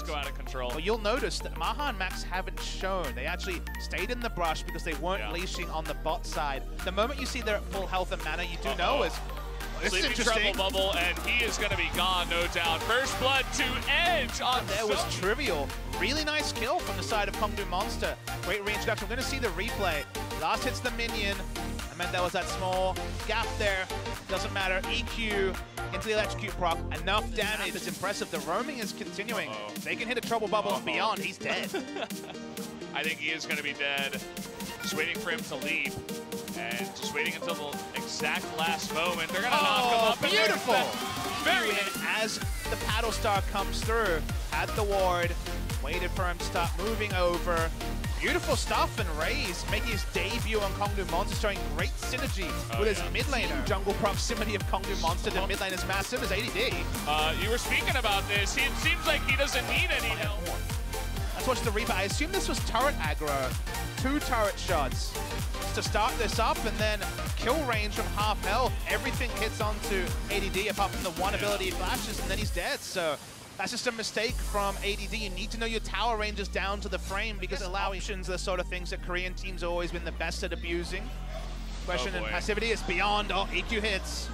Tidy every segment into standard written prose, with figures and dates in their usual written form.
things go out of control. Well, you'll notice that Maha and Max haven't shown. They actually stayed in the brush because they weren't leashing on the bot side. The moment you see they're at full health and mana, you do know is this is interesting. Trouble bubble, and he is going to be gone, no doubt. First blood to Edge on there was Trivial. Really nice kill from the side of Kongdu Monster. Great reintroduction. We're going to see the replay. Last hits the minion. I meant there was that small gap there. Doesn't matter. EQ into the electrocute proc. Enough damage. It's impressive. The roaming is continuing. They can hit a trouble bubble and beyond. He's dead. I think he is going to be dead. Just waiting for him to leave. And just waiting until the exact last moment. They're going to knock him up. Beautiful. Very as the paddle star comes through, had the ward, waited for him to start moving over. Beautiful stuff, and Raze making his debut on Kongdu Monster, showing great synergy with his mid laner. Jungle proximity of Kongdu Monster to mid lane is massive as ADD. You were speaking about this. It seems like he doesn't need any help. Let's watch the replay. I assume this was turret aggro. 2 turret shots to start this up, and then kill range from half health. Everything hits onto ADD apart from the one ability he flashes, and then he's dead. So that's just a mistake from ADD. You need to know your tower ranges down to the frame because allowing options are the sort of things that Korean teams have always been the best at abusing. Question and passivity is beyond. EQ hits.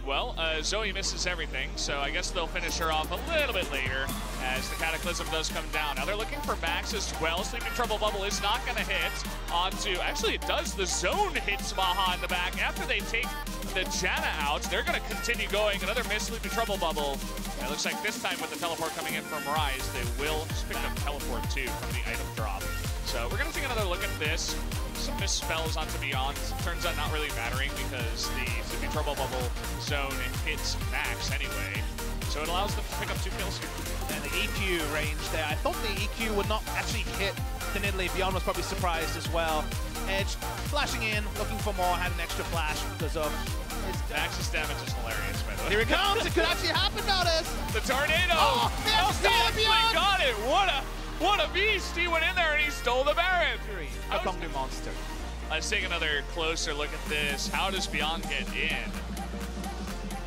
Well, Zoe misses everything, so I guess they'll finish her off a little bit later as the Cataclysm does come down. Now they're looking for Max as well. Sleeping Trouble Bubble is not going to hit onto... Actually, it does. The zone hits Maha in the back. After they take the Janna out, they're going to continue going. Another miss Sleeping Trouble Bubble. And it looks like this time with the teleport coming in from Rise, they will just pick up teleport too from the item drop. So we're going to take another look at this. Some missed spells onto Beyond. Turns out not really mattering because the Sleeping Trouble Bubble zone hits Max anyway. So it allows them to pick up 2 kills here. And the EQ range there. I thought the EQ would not actually hit the Nidalee. Beyond was probably surprised as well. Edge flashing in, looking for more, had an extra flash because of his Max's damage is hilarious, by the way. Here it comes. It could actually happen now, this. The tornado. Oh, he actually got it. What a beast! He went in there and he stole the Baron. A Kongdu Monster. Let's take another closer look at this. How does Beyond get in?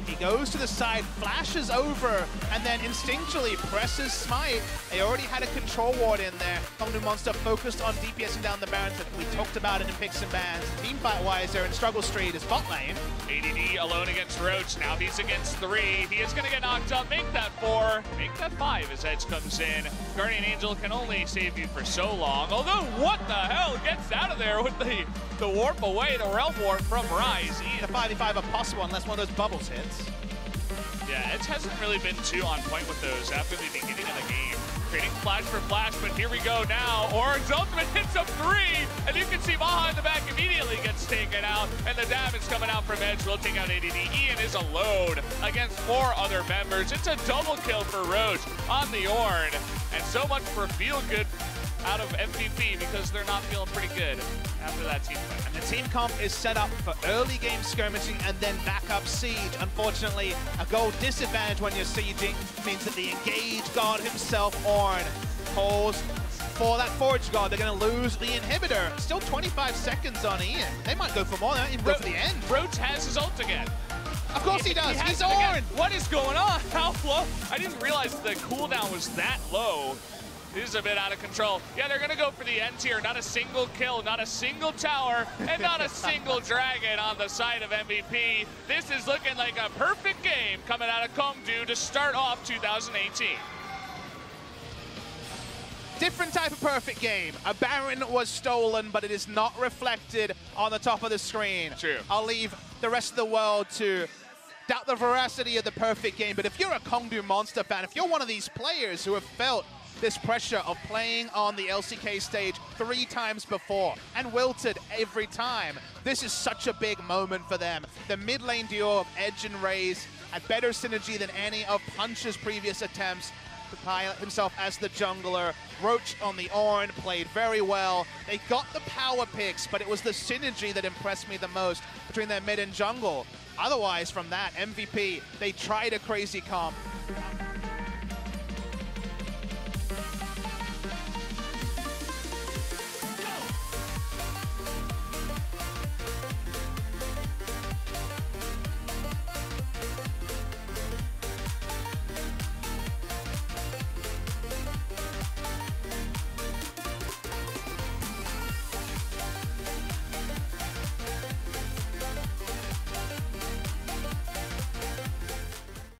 He goes to the side, flashes over, and then instinctually presses Smite. They already had a control ward in there. Kongdu Monster focused on DPSing down the Barons that we talked about it in picks and bans. Team fight-wise, they're in Struggle Street is bot lane. ADD alone against Roach. Now he's against 3. He is going to get knocked up. Make that 4. Make that 5 as Edge comes in. Guardian Angel can only save you for so long. Although, what the hell gets out of there with the warp away, the Realm Warp from Rise. The 5v5 are possible unless one of those bubbles hits. Yeah, Edge hasn't really been too on point with those after the beginning of the game. Creating flash for flash, but here we go now. Orange ultimate hits up 3, and you can see Maha in the back immediately gets taken out, and the damage coming out from Edge will take out ADD. Ian is alone against 4 other members. It's a double kill for Roach on the Ornn, and so much for feel good out of MVP because they're not feeling pretty good after that team fight. And the team comp is set up for early game skirmishing and then backup siege. Unfortunately, a gold disadvantage when you're sieging means that the engage god himself, Ornn, calls for that forage god. They're going to lose the inhibitor. Still 25 seconds on Ian. They might go for more. They might even go for the end. Roach has his ult again. Of course he does. He's Ornn. What is going on? How low? I didn't realize the cooldown was that low. This is a bit out of control. Yeah, they're going to go for the end here. Not a single kill, not a single tower, and not a single dragon on the side of MVP. This is looking like a perfect game coming out of Kongdu to start off 2018. Different type of perfect game. A Baron was stolen, but it is not reflected on the top of the screen. True. I'll leave the rest of the world to doubt the veracity of the perfect game, but if you're a Kongdu Monster fan, if you're one of these players who have felt this pressure of playing on the LCK stage 3 times before and wilted every time, this is such a big moment for them. The mid lane duo of Edge and Raze had better synergy than any of Punch's previous attempts to pilot himself as the jungler. Roach on the Ornn played very well. They got the power picks, but it was the synergy that impressed me the most between their mid and jungle. Otherwise, from that, MVP, they tried a crazy comp.